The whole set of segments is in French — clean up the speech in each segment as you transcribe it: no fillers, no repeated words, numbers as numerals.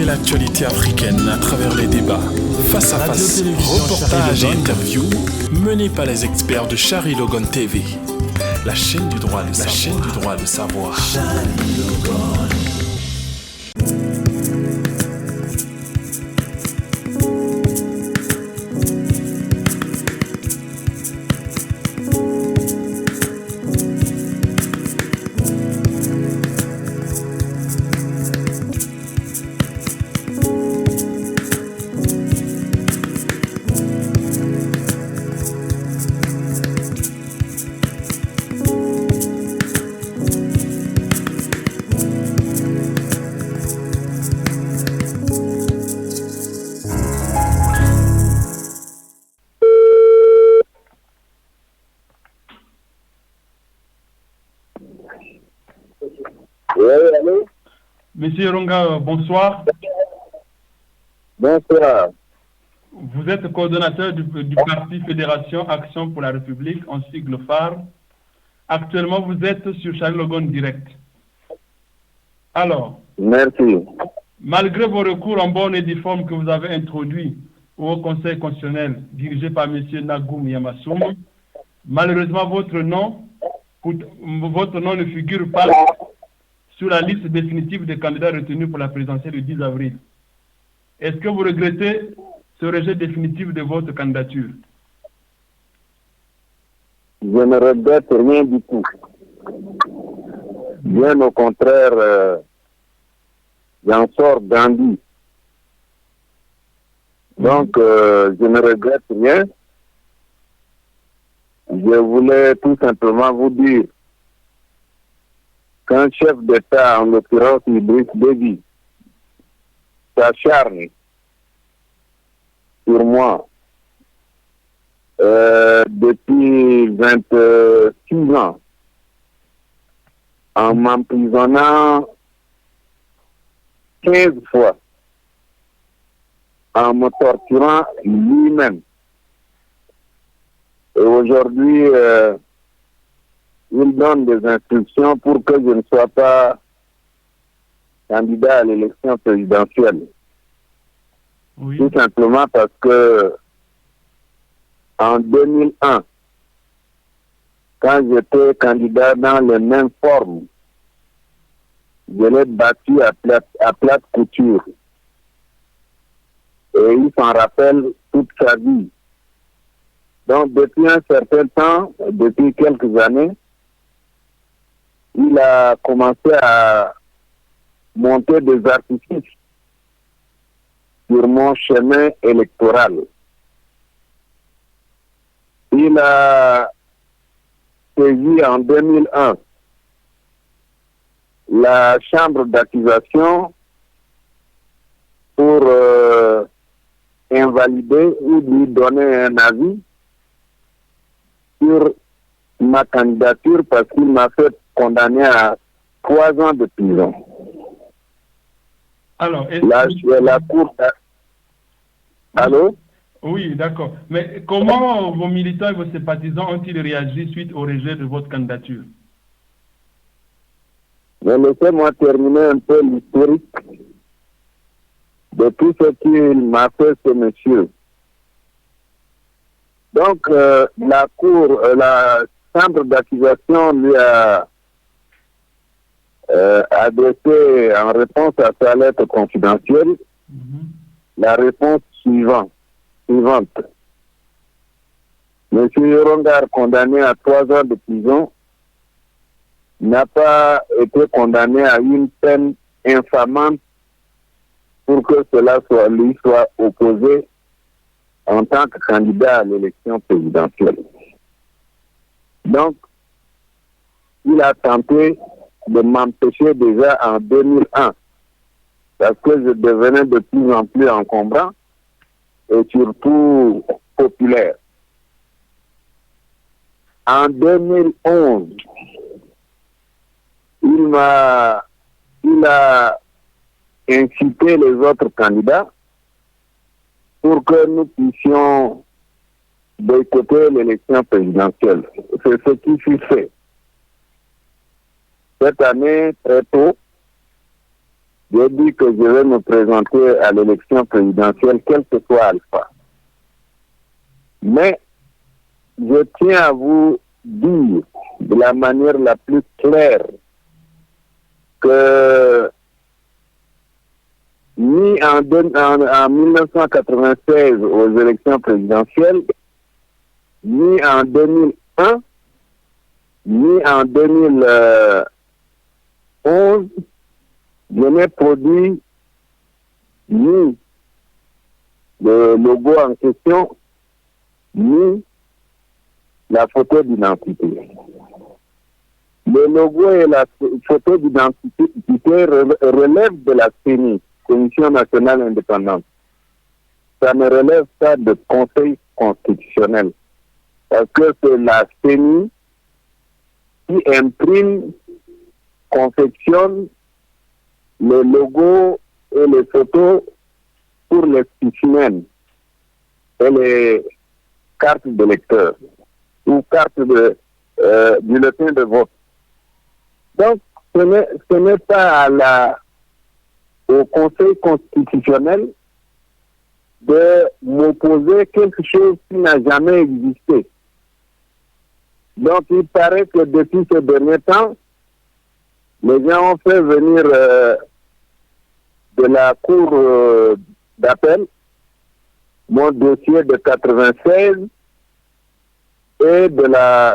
Suivez l'actualité africaine à travers les débats, face à face, reportages et interviews menés par les experts de Chari Logon TV, la chaîne du droit de savoir. Oui, allô? Monsieur Ronga, bonsoir. Bonsoir. Vous êtes coordonnateur du parti Fédération Action pour la République, en sigle phare. Actuellement, vous êtes sur Chari Logon Direct. Alors, merci. Malgré vos recours en bonne et due forme que vous avez introduits au Conseil constitutionnel dirigé par M. Nagoum Yamassoum, malheureusement, votre nom ne figure pas sur la liste définitive des candidats retenus pour la présidentielle du 10 avril. Est-ce que vous regrettez ce rejet définitif de votre candidature? Je ne regrette rien du tout. Bien au contraire, j'en sors grandi. Donc, je ne regrette rien. Je voulais tout simplement vous dire qu'un chef d'État, en l'occurrence Idriss Déby, s'acharne sur moi depuis 26 ans en m'emprisonnant 15 fois, en me torturant lui-même. Et aujourd'hui, il donne des instructions pour que je ne sois pas candidat à l'élection présidentielle. Oui. Tout simplement parce que en 2001, quand j'étais candidat dans les mêmes formes, je l'ai battu à plate couture. Et il s'en rappelle toute sa vie. Donc, depuis un certain temps, depuis quelques années, il a commencé à monter des artifices sur mon chemin électoral. Il a saisi en 2001 la chambre d'accusation pour invalider ou lui donner un avis sur ma candidature parce qu'il m'a fait condamner à 3 ans de prison. Alors, la cour... Allô? Oui, d'accord. Mais comment vos militants et vos sympathisants ont-ils réagi suite au rejet de votre candidature? Mais laissez-moi terminer un peu l'historique de tout ce qu'il m'a fait, ce monsieur. Donc, la chambre d'accusation lui a adressé en réponse à sa lettre confidentielle la réponse suivante. Monsieur Yorongar, condamné à 3 ans de prison, n'a pas été condamné à une peine infamante pour que cela lui soit opposé en tant que candidat à l'élection présidentielle. Donc, il a tenté de m'empêcher déjà en 2001 parce que je devenais de plus en plus encombrant et surtout populaire. En 2011, il a incité les autres candidats pour que nous puissions boycotter l'élection présidentielle. C'est ce qui fut fait. Cette année, très tôt, j'ai dit que je vais me présenter à l'élection présidentielle, quel que soit Alpha. Mais je tiens à vous dire de la manière la plus claire que ni en 1996 aux élections présidentielles, ni en 2001, ni en 2011, je n'ai produit ni le logo en question, ni la photo d'identité. Le logo et la photo d'identité relèvent de la CENI, Commission nationale indépendante. Ça ne relève pas de Conseil constitutionnel. Parce que c'est la CENI qui imprime, confectionne les logos et les photos pour les spécimens et les cartes de lecteur ou cartes de bulletin de vote. Donc, ce n'est pas au Conseil constitutionnel de m'opposer quelque chose qui n'a jamais existé. Donc, il paraît que depuis ces derniers temps, les gens ont fait venir de la Cour d'appel mon dossier de 96 et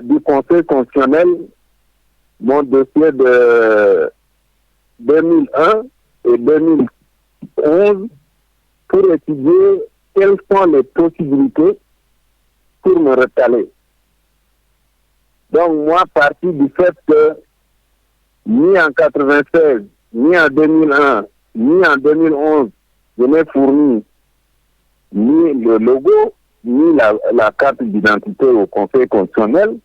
du Conseil constitutionnel mon dossier de 2001 et 2011 pour étudier quelles sont les possibilités pour me recaler. Donc moi, parti du fait que ni en 96, ni en 2001, ni en 2011, je n'ai fourni ni le logo, ni la carte d'identité au Conseil constitutionnel,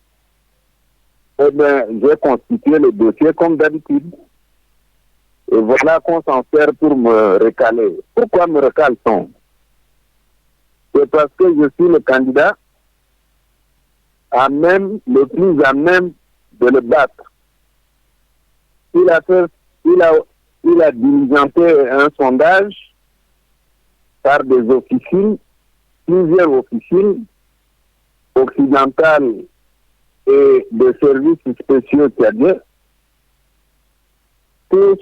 eh bien, j'ai constitué le dossier comme d'habitude. Et voilà qu'on s'en sert pour me recaler. Pourquoi me recale-t-on? C'est parce que je suis le candidat le plus à même de le battre. Il a diligenté un sondage par des officines, plusieurs officines occidentales et des services spéciaux tchadiens. Tous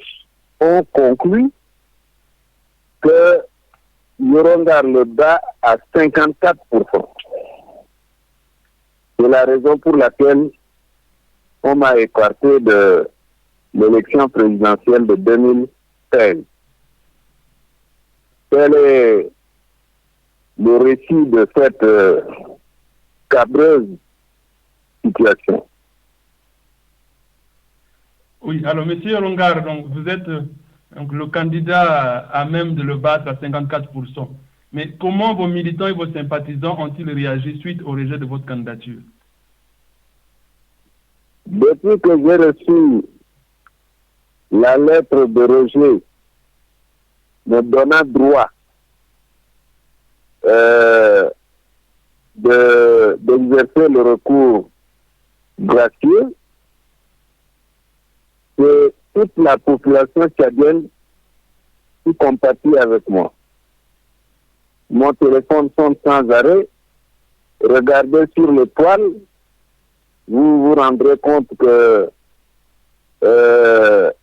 ont conclu que Yorongar le bat à 54%. C'est la raison pour laquelle on m'a écarté de l'élection présidentielle de 2016. Quel est le récit de cette cabreuse situation? Oui, alors Monsieur Yorongar, donc vous êtes donc, le candidat à même de le battre à 54%. Mais comment vos militants et vos sympathisants ont-ils réagi suite au rejet de votre candidature? Depuis que j'ai reçu la lettre de rejet me donnant droit d'exercer le recours gracieux, c'est toute la population tchadienne qui compatit avec moi. Mon téléphone sonne sans arrêt. Regardez sur l'étoile, vous vous rendrez compte que c'est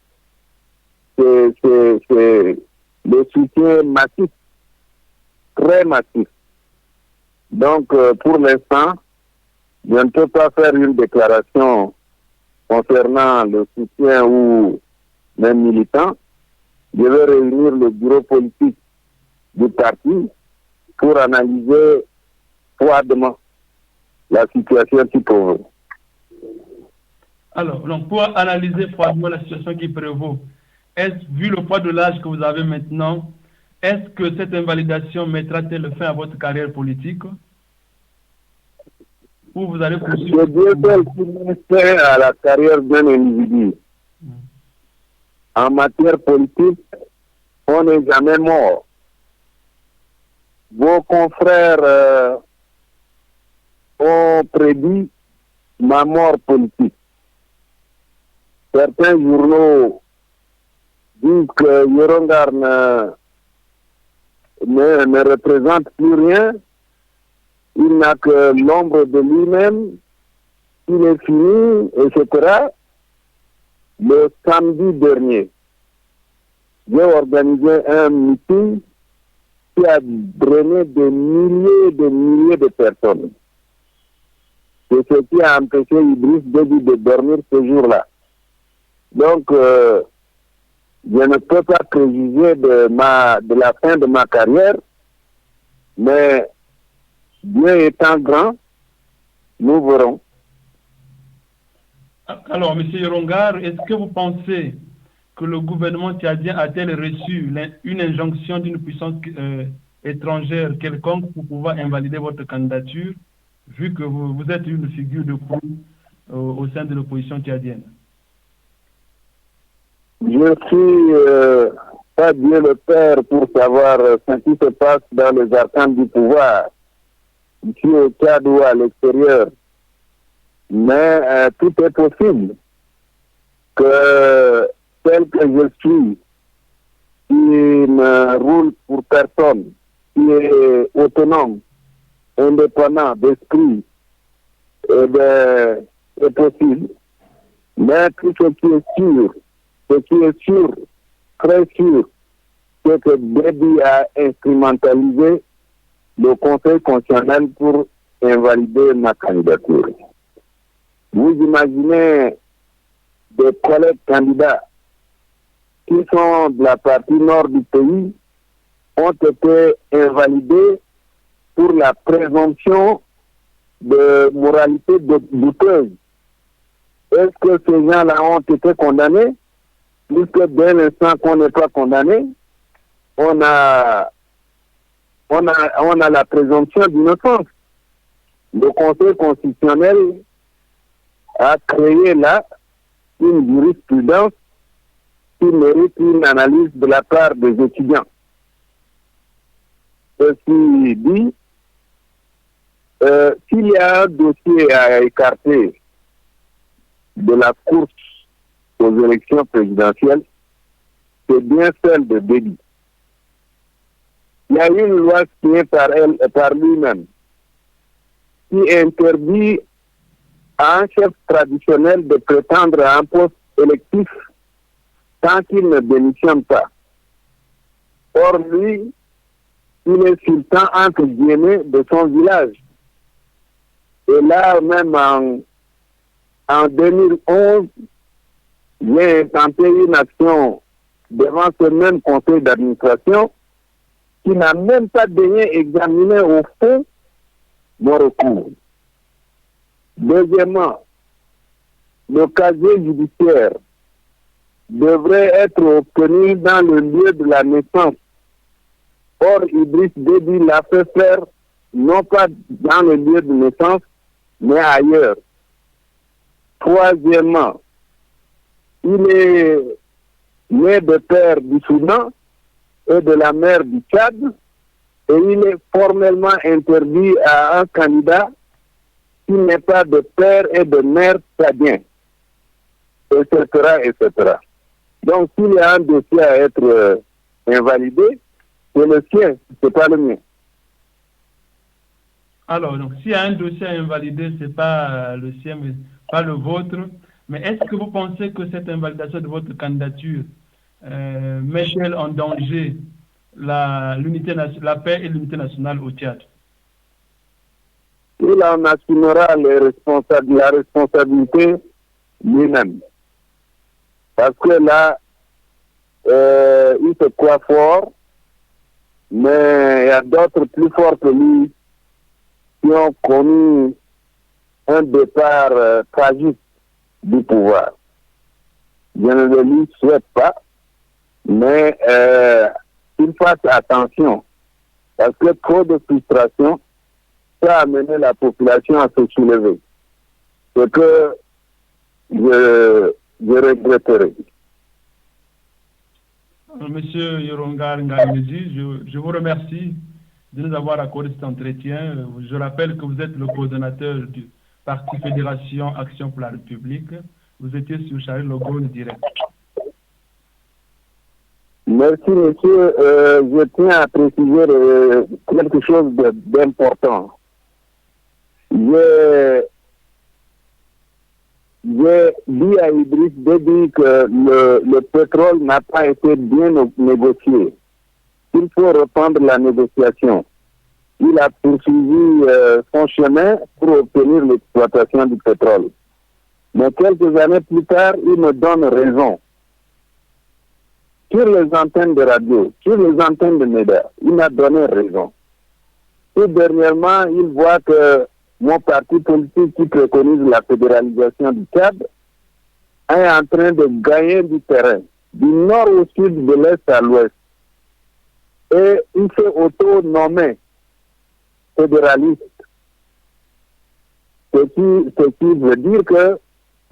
le soutien massif, très massif. Donc, pour l'instant, je ne peux pas faire une déclaration concernant le soutien ou mes militants. Je vais réunir le bureau politique du parti pour analyser froidement la situation qui prévaut. Alors, donc pour analyser froidement la situation qui prévaut, vu le poids de l'âge que vous avez maintenant, est-ce que cette invalidation mettra-t-elle fin à votre carrière politique? Ou vous allez poursuivre? Je dirais qu'il met fin à la carrière d'un individu. En matière politique, on n'est jamais mort. Vos confrères ont prédit ma mort politique. Certains journaux disent que Yorongar ne représente plus rien, il n'a que l'ombre de lui-même, il est fini, etc. Le samedi dernier, j'ai organisé un meeting qui a drainé des milliers et des milliers de personnes. C'est ce qui a empêché Idriss Déby de dormir ce jour-là. Donc, je ne peux pas préjuger de la fin de ma carrière, mais Dieu étant grand, nous verrons. Alors, M. Yorongar, est-ce que vous pensez que le gouvernement tchadien a-t-il reçu une injonction d'une puissance étrangère quelconque pour pouvoir invalider votre candidature, vu que vous êtes une figure de proue au sein de l'opposition tchadienne? Je suis pas Dieu le Père pour savoir ce qui se passe dans les arcanes du pouvoir, ici au Tchad ou à l'extérieur. Mais tout est possible que tel que je suis, qui ne roule pour personne, qui est autonome, indépendant d'esprit, est possible. Mais tout ce qui est sûr, très sûr, c'est que Déby a instrumentalisé le Conseil constitutionnel pour invalider ma candidature. Vous imaginez des collègues candidats qui sont de la partie nord du pays ont été invalidés pour la présomption de moralité douteuse. Est-ce que ces gens-là ont été condamnés? Puisque dès l'instant qu'on n'est pas condamné, on a la présomption d'innocence. Le Conseil constitutionnel a créé là une jurisprudence qui mérite une analyse de la part des étudiants. Ceci dit, s'il y a un dossier à écarter de la course aux élections présidentielles, c'est bien celle de Déby. Il y a une loi signée par lui-même qui interdit à un chef traditionnel de prétendre à un poste électif tant qu'il ne démissionne pas. Or, lui, il est sultan entre guillemets de son village. Et là, même en 2011, j'ai intenté une action devant ce même conseil d'administration qui n'a même pas daigné examiner au fond mon recours. Deuxièmement, le casier judiciaire devrait être obtenu dans le lieu de la naissance. Or, Idriss Déby l'a fait faire non pas dans le lieu de naissance, mais ailleurs. Troisièmement, il est né de père du Soudan et de la mère du Tchad, et il est formellement interdit à un candidat qui n'est pas de père et de mère tchadien, etc., etc. Donc, s'il y a un dossier à être invalidé, c'est le sien, c'est pas le mien. Alors, donc, s'il y a un dossier à invalider, c'est pas le sien, mais pas le vôtre. Mais est-ce que vous pensez que cette invalidation de votre candidature met-elle en danger la paix et l'unité nationale au Tchad? Il en assumera la responsabilité lui-même. Parce que là, il se croit fort, mais il y a d'autres plus forts que lui qui ont connu un départ tragique du pouvoir. Je ne le lui souhaite pas, mais il fasse attention, parce que trop de frustration ça a amené la population à se soulever. Ce que je regretterai. Monsieur Yorongar Ngamedi, je vous remercie de nous avoir accordé cet entretien. Je rappelle que vous êtes le coordonnateur du Parti Fédération Action pour la République. Vous étiez sur Charlie Logon direct. Merci, monsieur. Je tiens à préciser quelque chose d'important. J'ai dit à Idriss Déby que le pétrole n'a pas été bien négocié. Il faut reprendre la négociation. Il a poursuivi son chemin pour obtenir l'exploitation du pétrole. Mais quelques années plus tard, il me donne raison. Sur les antennes de radio, sur les antennes de médias, il m'a donné raison. Et dernièrement, il voit que mon parti politique qui préconise la fédéralisation du Tchad est en train de gagner du terrain, du nord au sud, de l'est à l'ouest. Et il s'est auto-nommé fédéraliste. Ce qui veut dire que,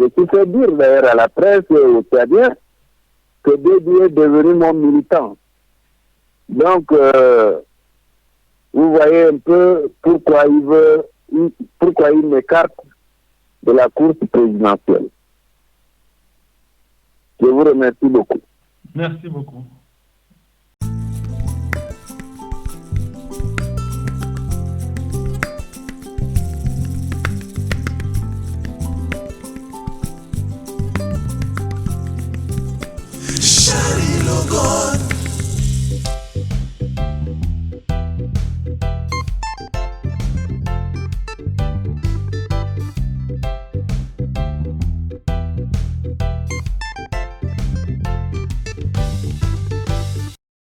ce qui fait dire d'ailleurs à la presse et aux Tchadiens, que Déby est devenu mon militant. Donc, vous voyez un peu pourquoi il m'écarte de la course présidentielle. Je vous remercie beaucoup. Merci beaucoup.